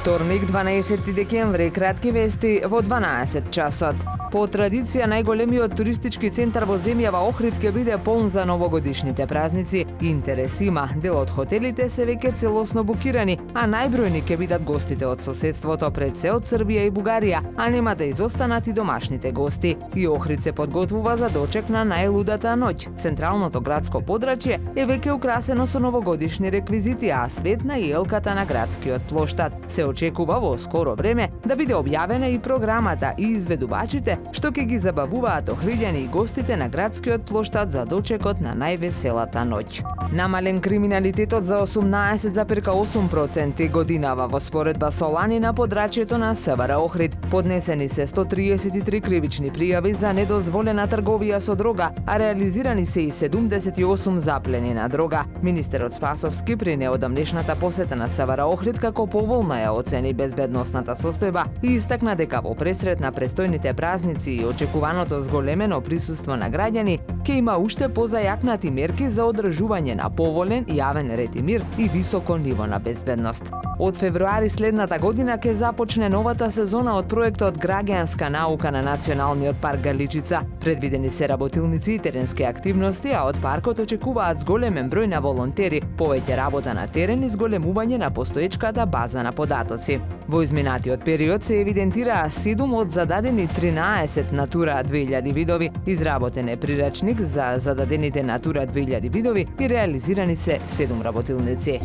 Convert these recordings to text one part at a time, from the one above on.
Вторник, 12 декември, кратки вести во 12 часот. По традиција, најголемиот туристички центар во земјава Охрид ќе биде полн за новогодишните празници. Интерес има, дел од хотелите се веќе целосно букирани, а најбројни ќе бидат гостите од соседството, пред се од Србија и Бугарија, а нема да изостанат и домашните гости. И Охрид се подготвува за дочек на најлудата ноќ. Централното градско подрачје е веќе украсено со новогодишни реквизити, а светна и елката на градскиот плоштад. Се очекува во скоро време да биде објавена и програмата и изведувачите што ќе ги забавуваат охриѓани и гостите на градскиот плоштад за дочекот на највеселата ноќ. Намален криминалитетот за 18,8% годинава во споредба со лани на подрачјето на СВР Охрид. Поднесени се 133 кривични пријави за недозволена трговија со дрога, а реализирани се и 78 заплени на дрога. Министерот Спасовски при неодамнешната посета на СВР Охрид како поволна ја оцени безбедносната состојба и истакна дека во пресрет на престојните празници и очекуваното зголемено присуство на граѓани ќе има уште позајакнати мерки за одржување на поволен јавен ред и мир и високо ниво на безбедност. Од февруари следната година ќе започне новата сезона од проектот Граѓанска наука на Националниот парк Галичица. Предвидени се работилници и теренски активности, а од паркот очекуваат зголемен број на волонтери, повеќе работа на терен и зголемување на постоечката база на податоци. Во изминатиот период се евидентираа 7 од зададени 13 Натура 2000 видови, изработен е прирачник за зададените Натура 2000 видови и реализирани се 7 работилници.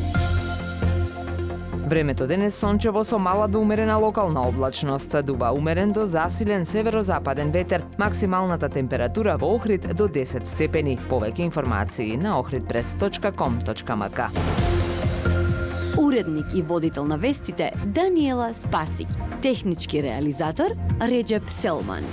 Времето денес сончево со мала до умерена локална облачност, дува умерен до засилен северозападен ветер, максималната температура во Охрид до 10 степени. Повеќе информации на ohridpress.com.mk. Уредник и водител на вестите Даниела Спасик. Технички реализатор Реджеп Селман.